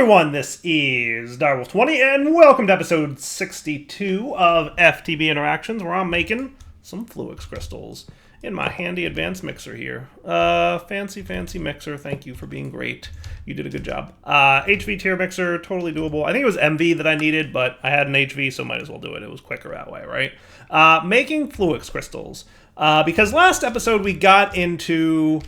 everyone, this is Direwolf20, and welcome to episode 62 of FTB Interactions, where I'm making some Fluix crystals in my handy advanced mixer here. Fancy mixer, thank you for being great. You did a good job. HV tier mixer, totally doable. I think it was MV that I needed, but I had an HV, so might as well do it. It was quicker that way, right? Making Fluix crystals. Because last episode we got into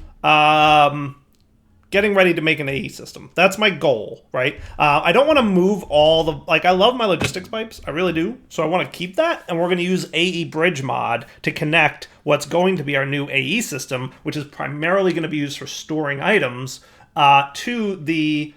getting ready to make an AE system. That's my goal, right? I don't want to move all the... Like, I love my logistics pipes. I really do. So I want to keep that, and we're going to use AE Bridge mod to connect what's going to be our new AE system, which is primarily going to be used for storing items, to the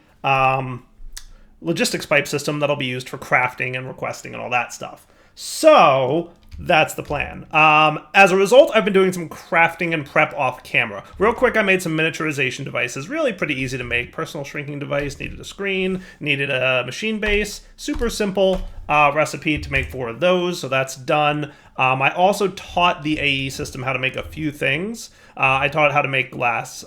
logistics pipe system that'll be used for crafting and requesting and all that stuff. So... that's the plan. As a result, I've been doing some crafting and prep off camera. Real quick, I made some miniaturization devices, really pretty easy to make. Personal shrinking device, needed a screen, needed a machine base. Super simple recipe to make 4 of those, so that's done. I also taught the AE system how to make a few things. I taught it how to make glass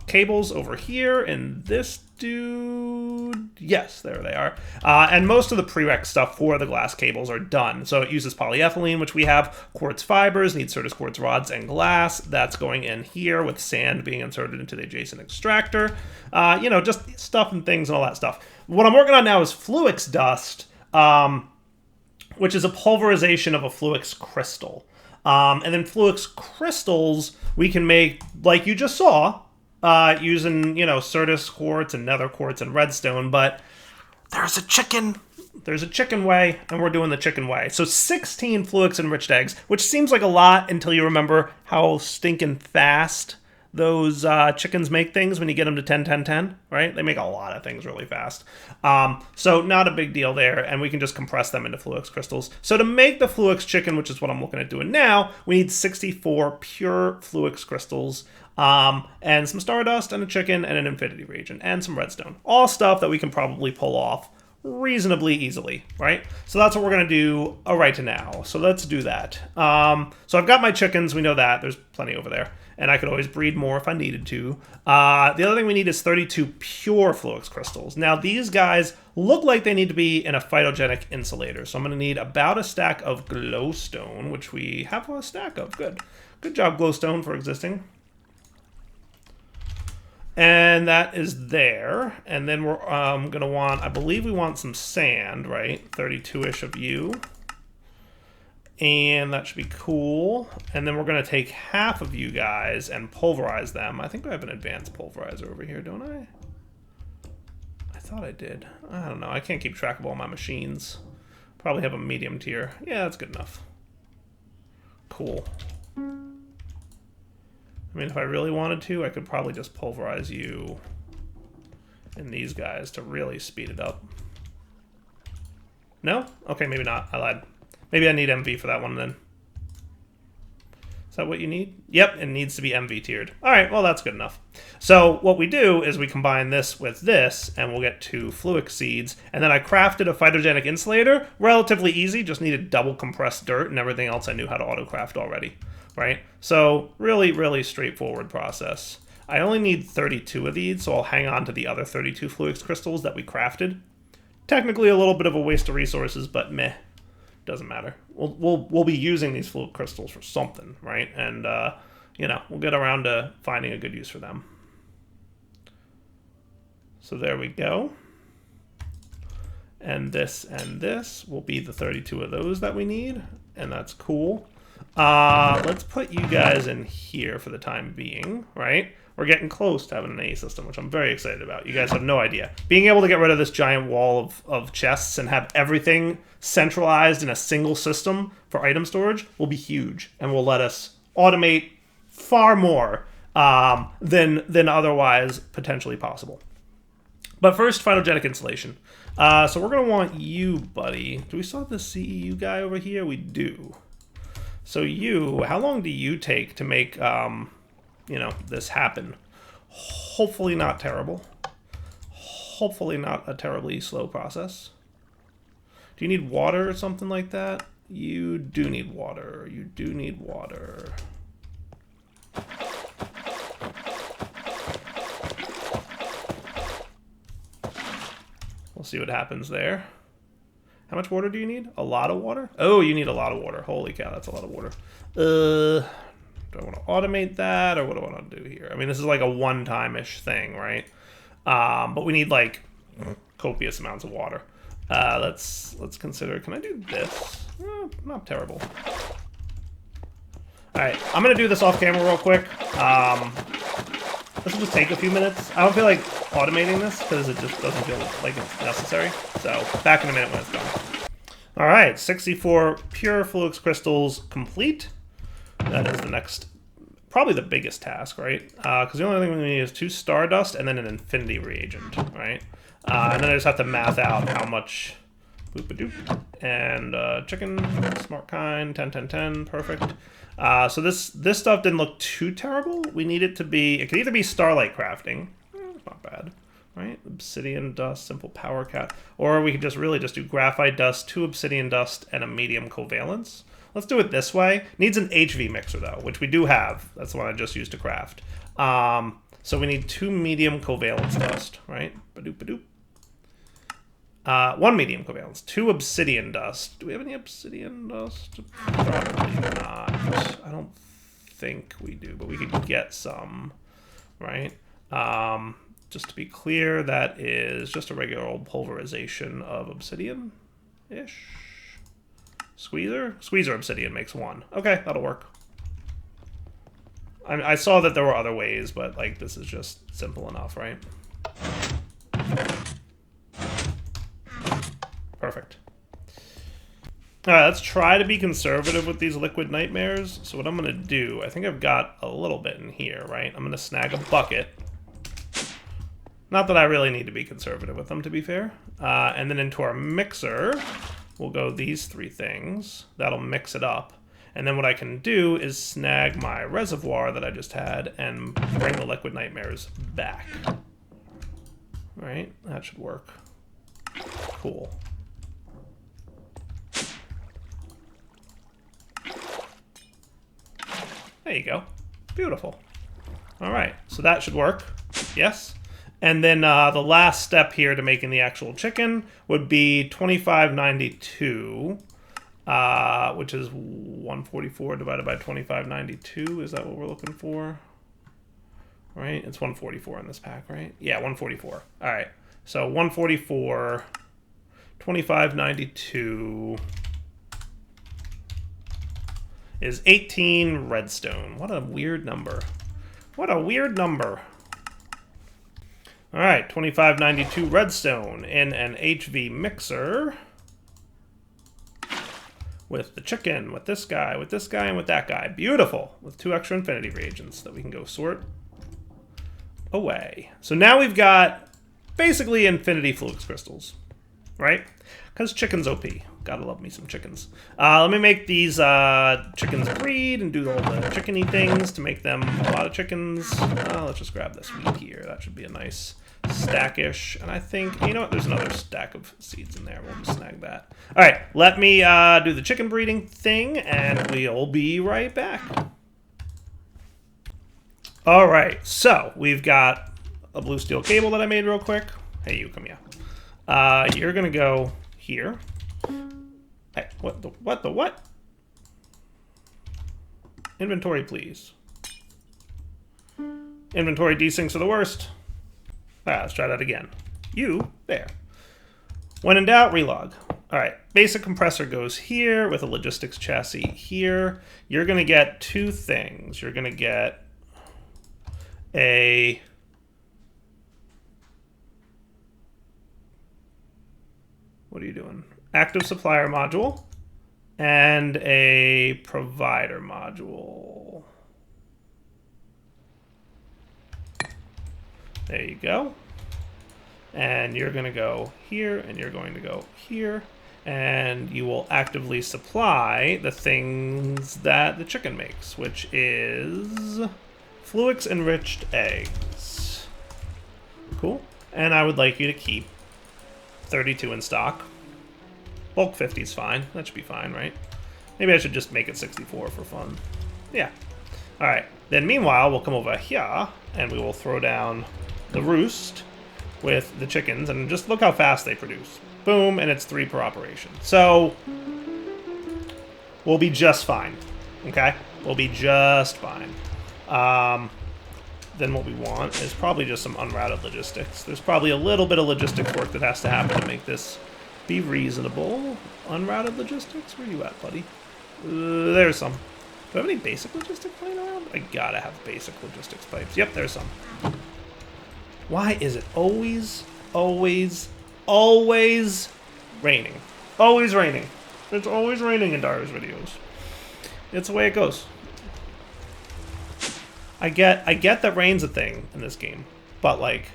cables over here, and this dude, yes, there they are. And most of the prereq stuff for the glass cables are done. So it uses polyethylene, which we have, quartz fibers, needs Certus quartz rods and glass. That's going in here with sand being inserted into the adjacent extractor. You know, just stuff and things and all that stuff. What I'm working on now is Fluix dust, which is a pulverization of a Fluix crystal. And then Fluix crystals we can make, like you just saw, using, you know, Certus quartz and nether quartz and redstone, but there's a chicken way, and we're doing the chicken way. So 16 Fluix enriched eggs, which seems like a lot until you remember how stinking fast those chickens make things when you get them to 10, 10, 10, right? They make a lot of things really fast. So not a big deal there, and we can just compress them into Fluix crystals. So to make the Fluix chicken, which is what I'm looking at doing now, we need 64 pure Fluix crystals, and some stardust, and a chicken, and an infinity reagent, and some redstone. All stuff that we can probably pull off reasonably easily, right? So that's what we're going to do right now. So let's do that. So I've got my chickens. We know that. There's plenty over there. And I could always breed more if I needed to. The other thing we need is 32 pure Fluix crystals. Now, these guys look like they need to be in a phytogenic insulator. So I'm going to need about a stack of glowstone, which we have a stack of. Good. Good job, glowstone, for existing. And that is there. And then we're going to want, I believe we want some sand, right? 32-ish of you. And that should be cool. And then we're going to take half of you guys and pulverize them. I think I have an advanced pulverizer over here, don't I? I thought I did. I don't know. I can't keep track of all my machines. Probably have a medium tier. Yeah, that's good enough. Cool. I mean, if I really wanted to, I could probably just pulverize you and these guys to really speed it up. No? Okay, maybe not. I lied. Maybe I need MV for that one then. Is that what you need? Yep, it needs to be MV tiered. All right, well, that's good enough. So what we do is we combine this with this, and we'll get 2 Fluix seeds. And then I crafted a phytogenic insulator. Relatively easy, just needed double compressed dirt, and everything else I knew how to auto-craft already, right? So really straightforward process. I only need 32 of these, so I'll hang on to the other 32 Fluix crystals that we crafted. Technically a little bit of a waste of resources, but meh. Doesn't matter. We'll be using these Fluix crystals for something, right? And, you know, we'll get around to finding a good use for them. So there we go. And this will be the 32 of those that we need, and that's cool. Let's put you guys in here for the time being, right? We're getting close to having an AE system, which I'm very excited about. You guys have no idea. Being able to get rid of this giant wall of chests and have everything centralized in a single system for item storage will be huge and will let us automate far more than otherwise potentially possible. But first, phytogenic insulation. So we're going to want you, buddy. Do we still have the CEU guy over here? We do. So you, how long do you take to make... you know, this happen? Hopefully not terrible. Hopefully not a terribly slow process. Do you need water or something like that? You do need water. You do need water. We'll see what happens there. How much water do you need? A lot of water? Oh, you need a lot of water. Holy cow, that's a lot of water. Do I want to automate that, or what do I want to do here? I mean, this is like a one-time-ish thing, right? But we need like copious amounts of water. Let's consider. Can I do this? Not terrible. All right, I'm gonna do this off camera real quick. This will just take a few minutes. I don't feel like automating this because it just doesn't feel like it's necessary. So back in a minute when it's done. All right, 64 pure Fluix crystals complete. That is the next, probably the biggest task, right? Because the only thing we need is 2 stardust and then an infinity reagent, right? And then I just have to math out how much. Boop-a-doop. And chicken, smart kind, 10, 10, 10, perfect. So this stuff didn't look too terrible. We need it to be, it could either be starlight crafting, not bad, right? Obsidian dust, simple power cat, or we could just really just do graphite dust, 2 obsidian dust, and a medium covalence. Let's do it this way. Needs an HV mixer though, which we do have. That's the one I just used to craft. So we need 2 medium covalence dust, right? Ba-doop-ba-doop. 1 medium covalence, 2 obsidian dust. Do we have any obsidian dust? Probably not. I don't think we do, but we could get some, right? Just to be clear, that is just a regular old pulverization of obsidian-ish. Squeezer? Squeezer obsidian makes 1. Okay, that'll work. I saw that there were other ways, but like this is just simple enough, right? Perfect. All right, let's try to be conservative with these liquid nightmares. So what I'm going to do, I think I've got a little bit in here, right? I'm going to snag a bucket. Not that I really need to be conservative with them, to be fair. And then into our mixer, we'll go these 3 things. That'll mix it up. And then what I can do is snag my reservoir that I just had and bring the liquid nightmares back. All right, that should work. Cool. There you go. Beautiful. All right, so that should work. Yes. And then the last step here to making the actual chicken would be 2592, which is 144 divided by 2592. Is that what we're looking for? Right? It's 144 in this pack, right? Yeah, 144. All right. So 144, 2592... is 18 redstone. What a weird number. What a weird number. All right, 2592 redstone in an HV mixer with the chicken, with this guy, and with that guy. Beautiful. With 2 extra infinity reagents that we can go sort away. So now we've got basically infinity Fluix crystals, right? Because chicken's OP. Gotta love me some chickens. Let me make these chickens breed and do all the chickeny things to make them a lot of chickens. Let's just grab this wheat here. That should be a nice stackish. And I think, you know what? There's another stack of seeds in there. We'll just snag that. All right, let me do the chicken breeding thing, and we'll be right back. All right, so we've got a blue steel cable that I made real quick. Hey, you, come here. You're gonna go here. Hey, what? Inventory, please. Inventory desyncs are the worst. Let's try that again. You, there. When in doubt, relog. All right, basic compressor goes here with a logistics chassis here. You're gonna get 2 things. You're gonna get a... What are you doing? Active supplier module and a provider module. There you go. And you're going to go here, and you're going to go here, and you will actively supply the things that the chicken makes, which is Fluix enriched eggs. Cool. And I would like you to keep 32 in stock. Bulk 50 is fine. That should be fine, right? Maybe I should just make it 64 for fun. Yeah. All right. Then meanwhile, we'll come over here, and we will throw down the roost. with the chickens, and just look how fast they produce. Boom, and it's 3 per operation. So we'll be just fine, okay? We'll be just fine. Then what we want is probably just some unrouted logistics. There's probably a little bit of logistics work that has to happen to make this be reasonable. Unrouted logistics? Where you at, buddy? There's some. Do I have any basic logistics laying around? I gotta have basic logistics pipes. Yep, there's some. Why is it always raining? Always raining. It's always raining in Dara's videos. It's the way it goes. I get that rain's a thing in this game, but like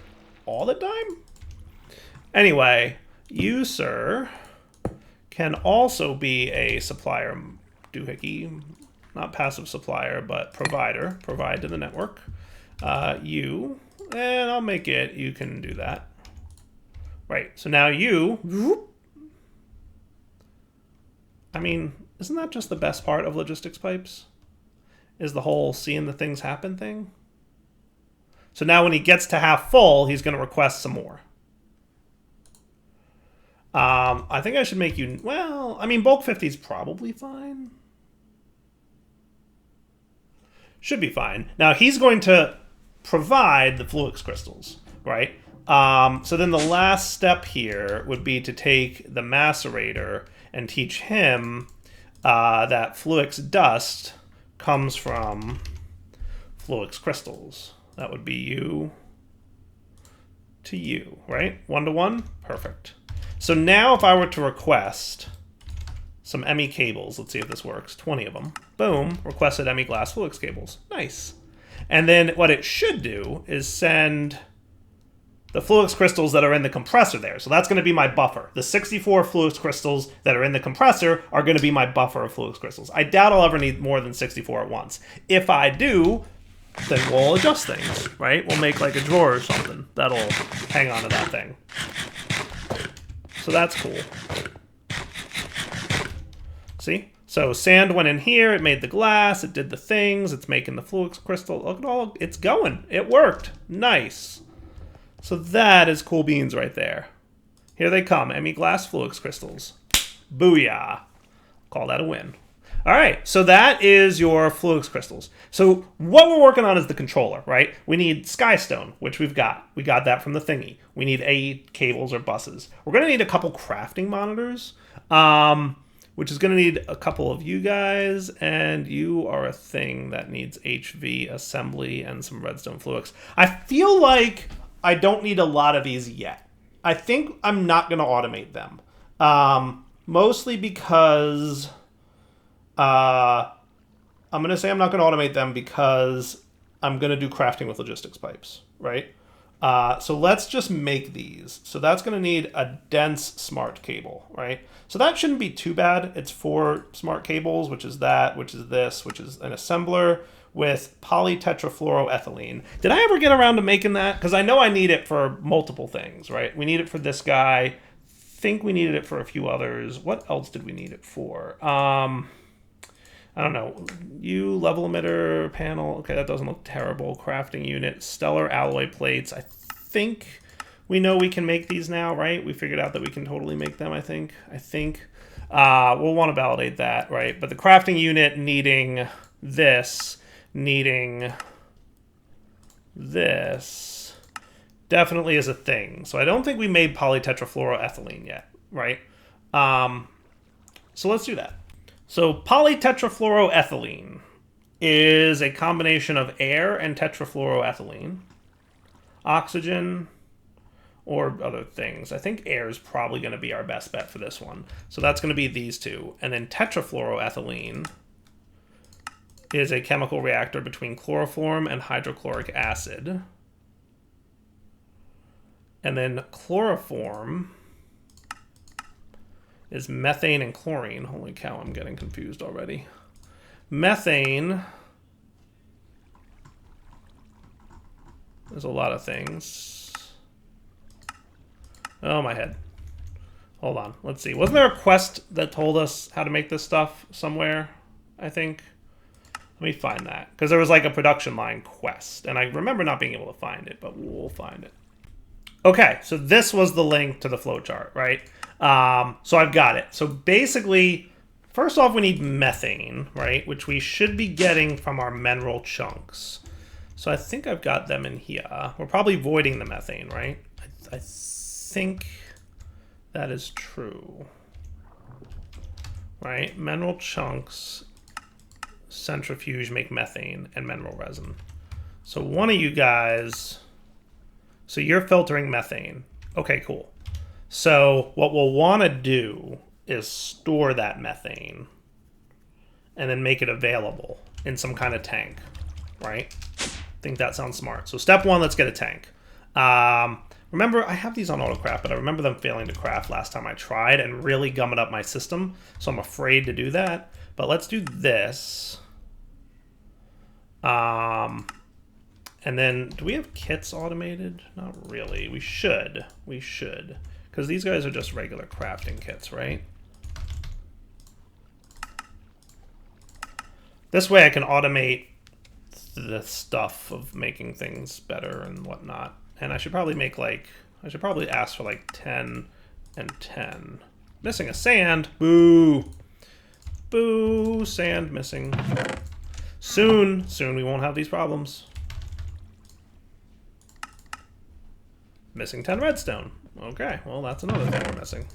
all the time? Anyway, you, sir, can also be a supplier doohickey. Not passive supplier, but provider. Provide to the network. You, and I'll make it, you can do that. Right, so now you, whoop. I mean, isn't that just the best part of logistics pipes? Is the whole seeing the things happen thing? So now when he gets to half full, he's going to request some more. I think I should make you, well, I mean, bulk 50 is probably fine. Should be fine. Now he's going to provide the Fluix crystals, right? So then the last step here would be to take the macerator and teach him that Fluix dust comes from Fluix crystals. That would be you to you, right? 1 to 1? Perfect. So now if I were to request some ME cables, let's see if this works, 20 of them. Boom, requested ME glass Fluix cables. Nice. And then what it should do is send the Fluix crystals that are in the compressor there. So that's going to be my buffer. The 64 Fluix crystals that are in the compressor are going to be my buffer of Fluix crystals. I doubt I'll ever need more than 64 at once. If I do, then we'll adjust things, right? We'll make like a drawer or something that'll hang on to that thing. So that's cool. See? So sand went in here, it made the glass, it did the things, it's making the Fluix crystal. Look at all, it's going. It worked. Nice. So that is cool beans right there. Here they come, ME glass Fluix crystals. Booyah. Call that a win. All right, so that is your Fluix crystals. So what we're working on is the controller, right? We need Skystone, which we've got. We got that from the thingy. We need AE cables or buses. We're gonna need a couple crafting monitors, which is gonna need a couple of you guys, and you are a thing that needs HV assembly and some redstone Fluix. I feel like I don't need a lot of these yet. I think I'm not going to automate them. Mostly because I'm going to say I'm not going to automate them because I'm going to do crafting with logistics pipes, right? So let's just make these. So that's going to need a dense smart cable, right? So that shouldn't be too bad. It's 4 smart cables, which is that, which is this, which is an assembler with PolyTetraFlourWhatsit. Did I ever get around to making that? Because I know I need it for multiple things, right? We need it for this guy. I think we needed it for a few others. What else did we need it for? I don't know. Level emitter panel. Okay, that doesn't look terrible. Crafting unit. Stellar alloy plates. I think we know we can make these now, right? We figured out that we can totally make them, I think. We'll want to validate that, right? But the crafting unit needing this, needing this, definitely is a thing. So I don't think we made PolyTetraFlourWhatsit yet, right? So let's do that. So PolyTetraFlourWhatsit is a combination of air and tetrafluoroethylene, oxygen, or other things. I think air is probably going to be our best bet for this one. So that's going to be these two. And then tetrafluoroethylene is a chemical reactor between chloroform and hydrochloric acid. And then chloroform is methane and chlorine. Holy cow, I'm getting confused already. Methane, there's a lot of things. Oh, my head. Hold on, let's see. Wasn't there a quest that told us how to make this stuff somewhere, I think? Let me find that, because there was like a production line quest, and I remember not being able to find it, but we'll find it. Okay, so this was the link to the flowchart, right? So I've got it. So basically, first off, we need methane, right? Which we should be getting from our mineral chunks. So I think I've got them in here. We're probably voiding the methane, right? I think that is true. Right? Mineral chunks, centrifuge, make methane, and mineral resin. So one of you guys... So you're filtering methane. Okay, cool. So what we'll want to do is store that methane and then make it available in some kind of tank, right? I think that sounds smart. So step one, let's get a tank. Remember, I have these on autocraft, but I remember them failing to craft last time I tried and really gumming up my system. So I'm afraid to do that. But let's do this. And then, do we have kits automated? Not really. We should. We should. Because these guys are just regular crafting kits, right? This way I can automate the stuff of making things better and whatnot. And I should probably make like, I should probably ask for like 10 and 10. Missing a sand. Boo. Boo. Sand missing. Soon we won't have these problems. Missing 10 redstone. Okay, well, that's another thing we're missing.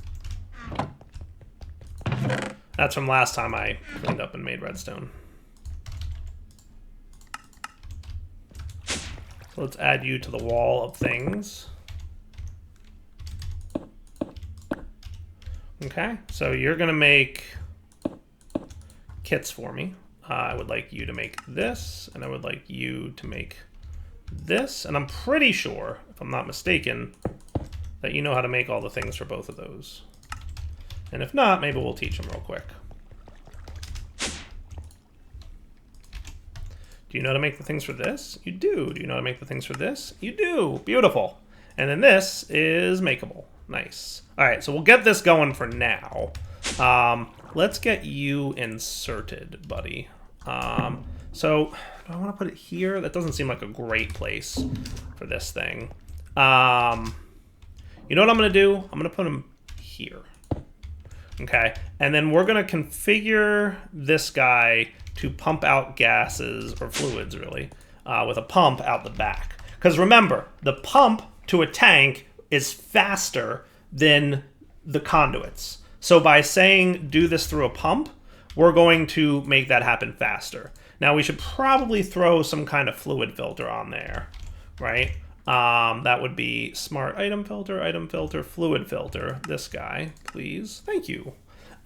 That's from last time I cleaned up and made redstone. So let's add you to the wall of things. Okay, so you're going to make kits for me. I would like you to make this, and I would like you to make this, and I'm pretty sure, if I'm not mistaken, that you know how to make all the things for both of those. And if not, maybe we'll teach them real quick. Do you know how to make the things for this? You do. Do you know how to make the things for this? You do. Beautiful. And then this is makeable. Nice. All right, so we'll get this going for now. Let's get you inserted, buddy. So, do I want to put it here? That doesn't seem like a great place for this thing. You know what I'm going to do? I'm going to put him here. Okay, and then we're going to configure this guy to pump out gases, or fluids really, with a pump out the back. Because remember, the pump to a tank is faster than the conduits. So by saying do this through a pump, we're going to make that happen faster. Now we should probably throw some kind of fluid filter on there, right? That would be smart item filter, fluid filter. This guy, please. Thank you.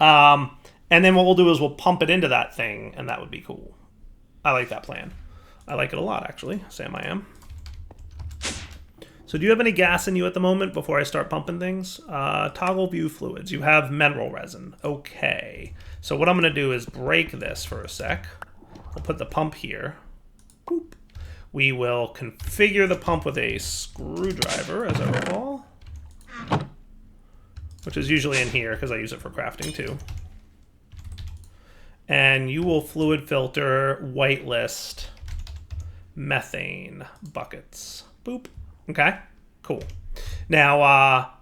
And then what we'll do is we'll pump it into that thing, and that would be cool. I like that plan. I like it a lot, actually. Sam, I am. So do you have any gas in you at the moment before I start pumping things? Toggle view fluids. You have mineral resin. Okay. So what I'm going to do is break this for a sec. We'll put the pump here. Boop. We will configure the pump with a screwdriver, as I recall. Which is usually in here because I use it for crafting too. And you will fluid filter whitelist methane buckets. Boop. Okay, cool. Now,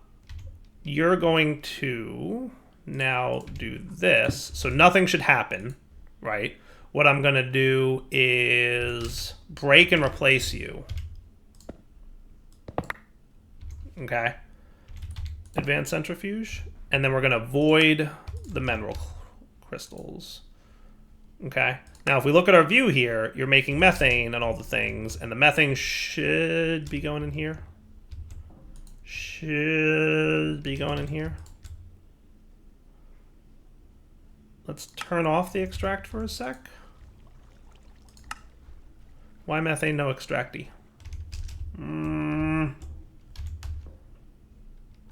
you're going to now do this. So nothing should happen, right? What I'm going to do is break and replace you. Okay. Advanced centrifuge. And then we're going to void the mineral crystals. Okay. Now, if we look at our view here, you're making methane and all the things, and the methane should be going in here. Should be going in here. Let's turn off the extract for a sec. Why methane, no extracty?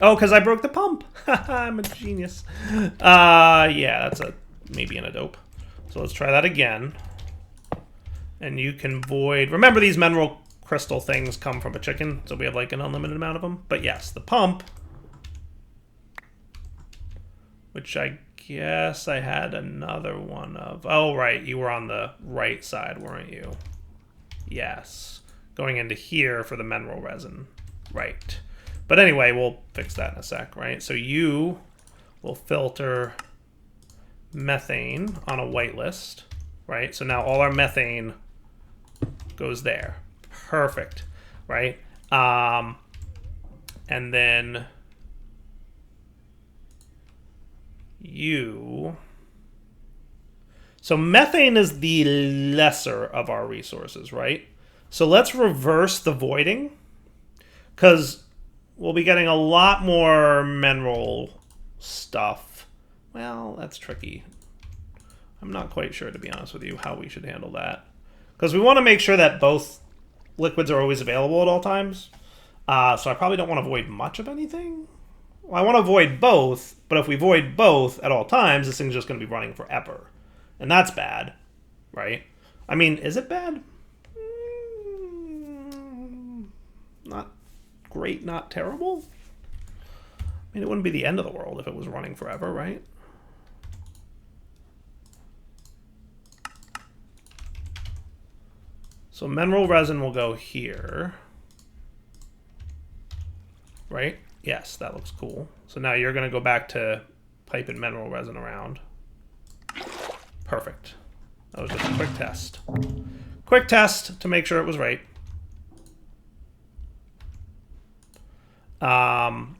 Oh, because I broke the pump. I'm a genius. Yeah, that's maybe an dope. So let's try that again. And you can void... Remember, these mineral crystal things come from a chicken, so we have like an unlimited amount of them. But yes, the pump, which I guess I had another one of... Oh, right, you were on the right side, weren't you? Yes. Going into here for the mineral resin. Right. But anyway, we'll fix that in a sec, right? So you will filter methane on a whitelist, right? So now all our methane goes there. Perfect, right? And then you... So methane is the lesser of our resources, right? So let's reverse the voiding, because we'll be getting a lot more mineral stuff. Well, that's tricky. I'm not quite sure, to be honest with you, how we should handle that. Because we want to make sure that both liquids are always available at all times. So I probably don't want to void much of anything. Well, I want to void both, but if we void both at all times, this thing's just going to be running forever. And that's bad, right? I mean, is it bad? Not great, not terrible. I mean, it wouldn't be the end of the world if it was running forever, right? So mineral resin will go here. Right? Yes, that looks cool. So now you're going to go back to pipe and mineral resin around. Perfect. That was just a quick test. Quick test to make sure it was right.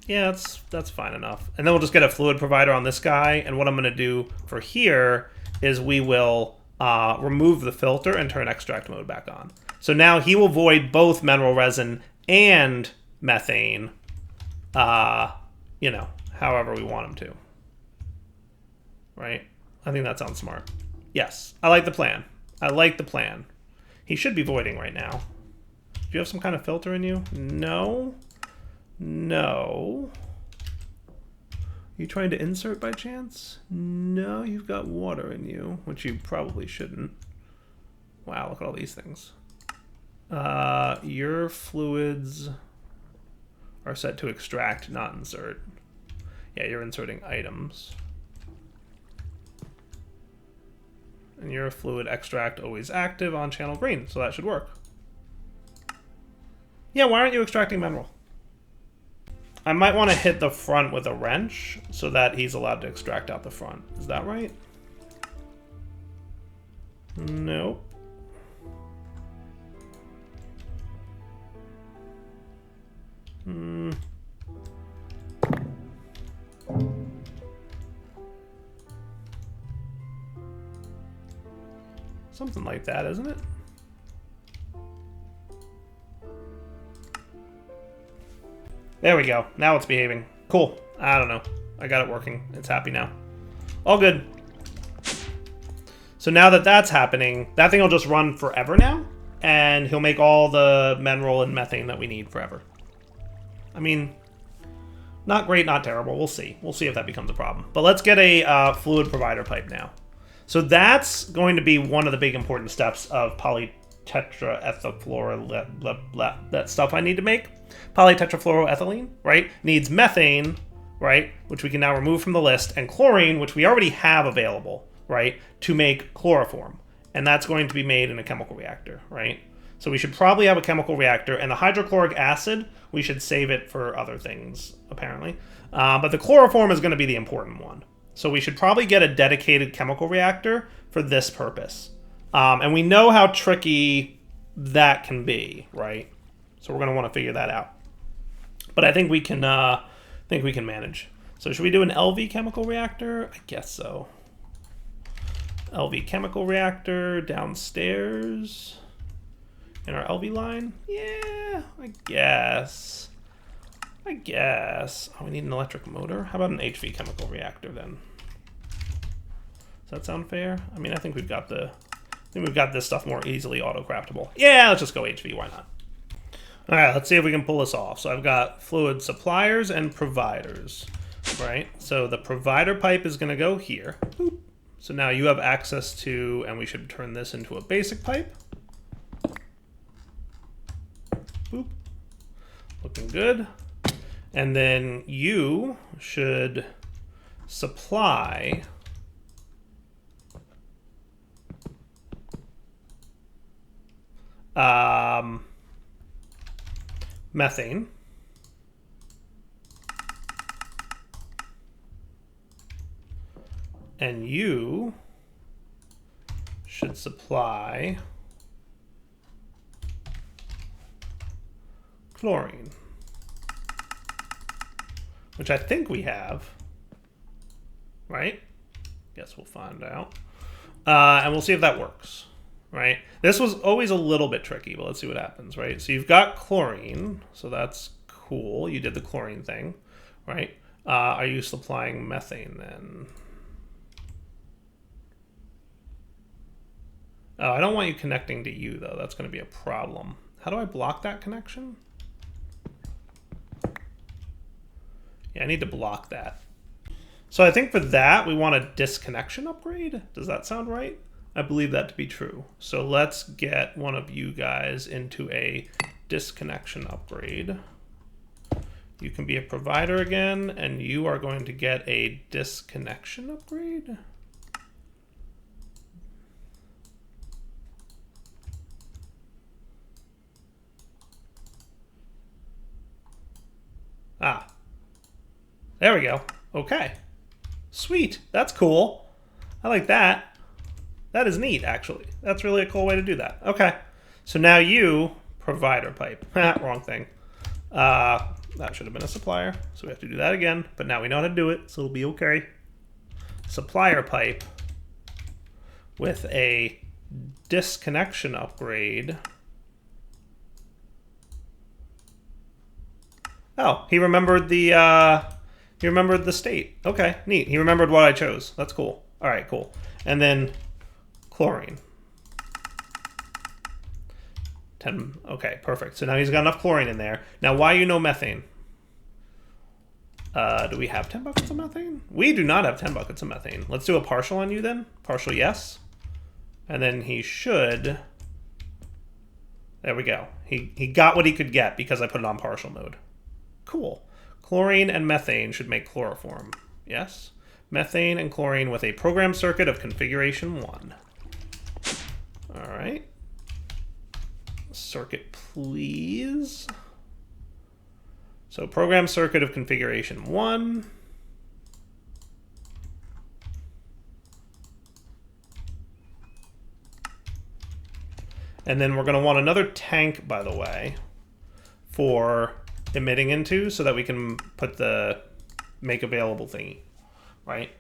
Yeah, that's fine enough. And then we'll just get a fluid provider on this guy. And what I'm going to do for here is we will remove the filter and turn extract mode back on. So now he will void both mineral resin and methane, you know, however we want him to. Right? I think that sounds smart. Yes, I like the plan. I like the plan. He should be voiding right now. Do you have some kind of filter in you? No. No. Are you trying to insert by chance? No, you've got water in you, which you probably shouldn't. Wow, look at all these things. Your fluids are set to extract, not insert. Yeah, you're inserting items. And your fluid extract always active on channel green, so that should work. Yeah, why aren't you extracting mineral? I might want to hit the front with a wrench so that he's allowed to extract out the front. Is that right? Nope. Something like that, isn't it? There we go. Now it's behaving. Cool. I don't know. I got it working. It's happy now. All good. So now that that's happening, that thing will just run forever now, and he'll make all the mineral and methane that we need forever. I mean, not great, not terrible. We'll see. We'll see if that becomes a problem. But let's get a fluid provider pipe now. So that's going to be one of the big important steps of PolyTetraFlourWhatsit, that stuff I need to make. PolyTetraFlourWhatsit, right, needs methane, right, which we can now remove from the list, and chlorine, which we already have available, right, to make chloroform. And that's going to be made in a chemical reactor, right? So we should probably have a chemical reactor, and the hydrochloric acid, we should save it for other things, apparently. But the chloroform is going to be the important one. So we should probably get a dedicated chemical reactor for this purpose. And we know how tricky that can be, right? So we're going to want to figure that out. But I think we can manage. So should we do an LV chemical reactor? I guess so. LV chemical reactor downstairs in our LV line? Yeah, I guess. Oh, we need an electric motor? How about an HV chemical reactor then? Does that sound fair? I mean, I think we've got this stuff more easily auto-craftable. Yeah, let's just go HV, why not? All right, let's see if we can pull this off. So I've got fluid suppliers and providers, right? So the provider pipe is gonna go here. Boop. So now you have access to, and we should turn this into a basic pipe. Boop. Looking good. And then you should supply methane. And you should supply chlorine, which I think we have, right? Guess we'll find out. And we'll see if that works, right? This was always a little bit tricky, but let's see what happens, right? So you've got chlorine, so that's cool. You did the chlorine thing, right? Are you supplying methane then? Oh, I don't want you connecting to you, though. That's going to be a problem. How do I block that connection? Yeah, I need to block that. So I think for that, we want a disconnection upgrade. Does that sound right? I believe that to be true. So let's get one of you guys into a disconnection upgrade. You can be a provider again, and you are going to get a disconnection upgrade. Ah, there we go. Okay. Sweet. That's cool. I like that. That is neat, actually. That's really a cool way to do that. Okay. So now you, provider pipe. Wrong thing. That should have been a supplier. So we have to do that again. But now we know how to do it, so it'll be okay. Supplier pipe with a disconnection upgrade. Oh, he remembered the state. Okay, neat. He remembered what I chose. That's cool. All right, cool. And then chlorine. 10. Okay, perfect. So now he's got enough chlorine in there. Now, why you know methane? Do we have 10 buckets of methane? We do not have 10 buckets of methane. Let's do a partial on you then. Partial, yes. And then he should. There we go. He got what he could get because I put it on partial mode. Cool. Chlorine and methane should make chloroform. Yes. Methane and chlorine with a program circuit of configuration 1. All right. Circuit, please. So program circuit of configuration 1. And then we're going to want another tank, by the way, for emitting into so that we can put the make available thingy, right?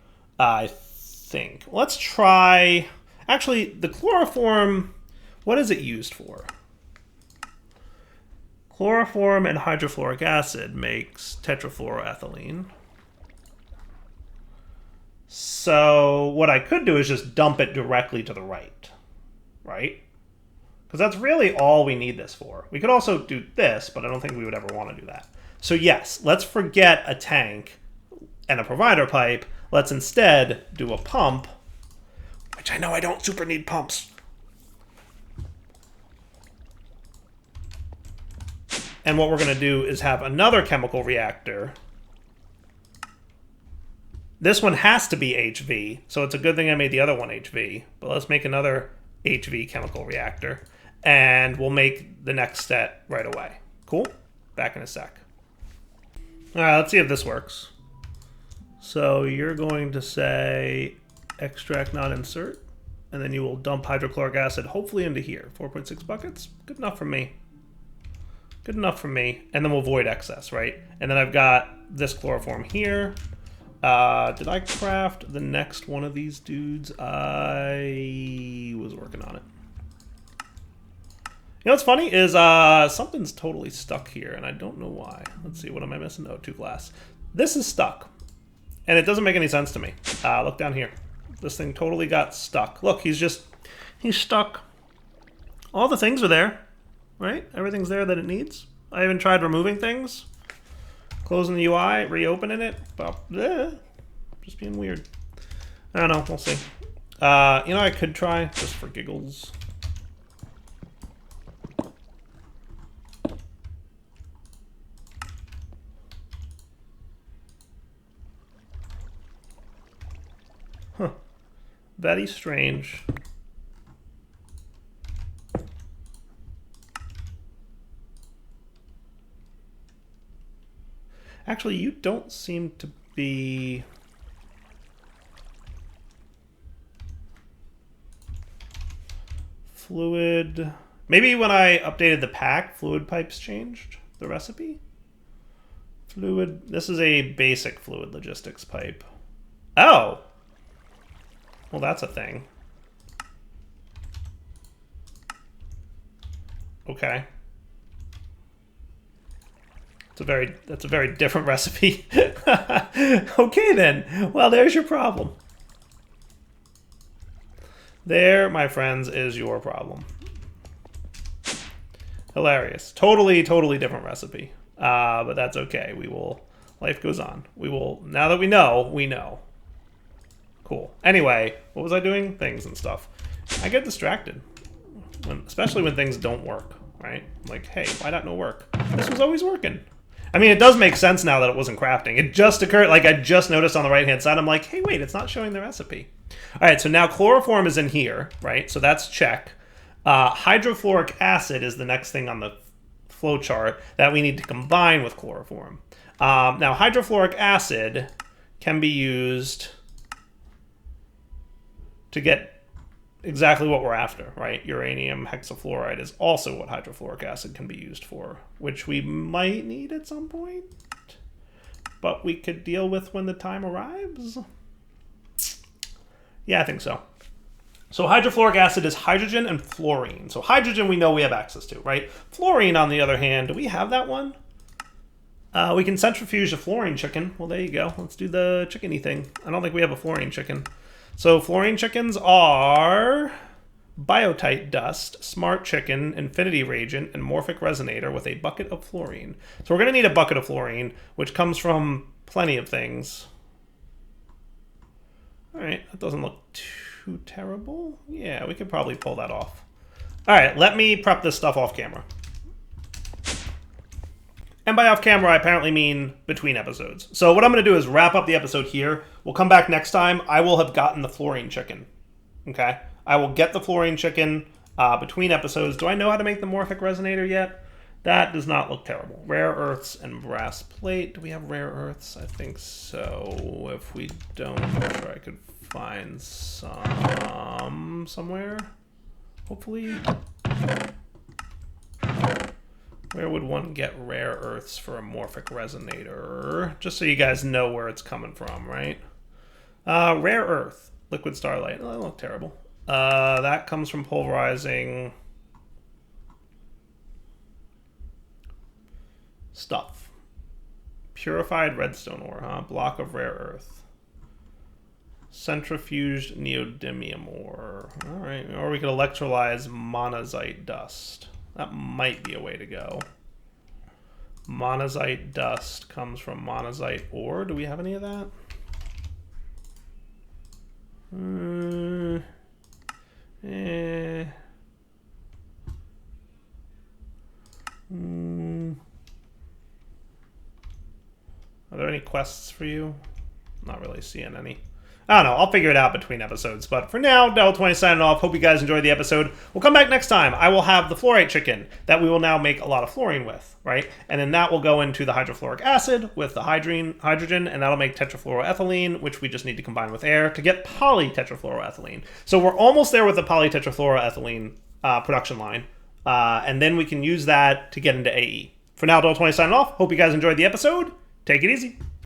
I think. Let's try... Actually, the chloroform, what is it used for? Chloroform and hydrofluoric acid makes tetrafluoroethylene. So what I could do is just dump it directly to the right, right? Because that's really all we need this for. We could also do this, but I don't think we would ever want to do that. So yes, let's forget a tank and a provider pipe. Let's instead do a pump, which I know I don't super need pumps. And what we're going to do is have another chemical reactor. This one has to be HV, so it's a good thing I made the other one HV. But let's make another HV chemical reactor. And we'll make the next set right away. Cool? Back in a sec. All right, let's see if this works. So you're going to say extract, not insert. And then you will dump hydrochloric acid, hopefully into here. 4.6 buckets. Good enough for me. Good enough for me. And then we'll void excess, right? And then I've got this chloroform here. Did I craft the next one of these dudes? I was working on it. You know what's funny is something's totally stuck here, and I don't know why. Let's see, what am I missing? Oh, 2 glass. This is stuck, and it doesn't make any sense to me. Look down here. This thing totally got stuck. Look, he's stuck. All the things are there, right? Everything's there that it needs. I even tried removing things. Closing the UI, reopening it. Just being weird. I don't know, we'll see. You know, I could try, just for giggles. Huh. Very strange. Actually, you don't seem to be... Fluid. Maybe when I updated the pack, fluid pipes changed the recipe. Fluid. This is a basic fluid logistics pipe. Oh. Well, that's a thing. Okay. That's a very different recipe. Okay then. Well, there's your problem. There, my friends, is your problem. Hilarious. Totally different recipe. But that's okay. Life goes on. Now that we know, we know. Cool. Anyway, what was I doing? Things and stuff. I get distracted. Especially when things don't work, right? Like, hey, why not no work? This was always working. I mean, it does make sense now that it wasn't crafting. It just occurred, like I just noticed on the right-hand side, I'm like, hey, wait, it's not showing the recipe. All right, so now chloroform is in here, right? So that's check. Hydrofluoric acid is the next thing on the flow chart that we need to combine with chloroform. Now, hydrofluoric acid can be used to get exactly what we're after, right? Uranium hexafluoride is also what hydrofluoric acid can be used for, which we might need at some point, but we could deal with when the time arrives. Yeah, I think so. So hydrofluoric acid is hydrogen and fluorine. So hydrogen we know we have access to, right? Fluorine, on the other hand, do we have that one? We can centrifuge a fluorine chicken. Well, there you go. Let's do the chickeny thing. I don't think we have a fluorine chicken. So fluorine chickens are biotite dust, smart chicken, infinity reagent, and morphic resonator with a bucket of fluorine. So we're going to need a bucket of fluorine, which comes from plenty of things. All right, that doesn't look too terrible. Yeah, we could probably pull that off. All right, let me prep this stuff off camera. And by off camera, I apparently mean between episodes. So what I'm going to do is wrap up the episode here. We'll come back next time. I will have gotten the fluorine chicken. Okay? I will get the fluorine chicken between episodes. Do I know how to make the morphic resonator yet? That does not look terrible. Rare earths and brass plate. Do we have rare earths? I think so. If we don't, I'm sure I could find some somewhere. Hopefully. Where would one get rare earths for a morphic resonator? Just so you guys know where it's coming from, right? Rare earth, liquid starlight. Oh, that look terrible. That comes from pulverizing stuff. Purified redstone ore, huh? Block of rare earth. Centrifuged neodymium ore. All right, or we could electrolyze monazite dust. That might be a way to go. Monazite dust comes from monazite ore. Do we have any of that? Are there any quests for you? Not really seeing any. I don't know. I'll figure it out between episodes. But for now, Del20 signing off. Hope you guys enjoyed the episode. We'll come back next time. I will have the fluorite chicken that we will now make a lot of fluorine with, right? And then that will go into the hydrofluoric acid with the hydrogen, and that'll make tetrafluoroethylene, which we just need to combine with air to get polytetrafluoroethylene. So we're almost there with the polytetrafluoroethylene production line. And then we can use that to get into AE. For now, Del20 signing off. Hope you guys enjoyed the episode. Take it easy.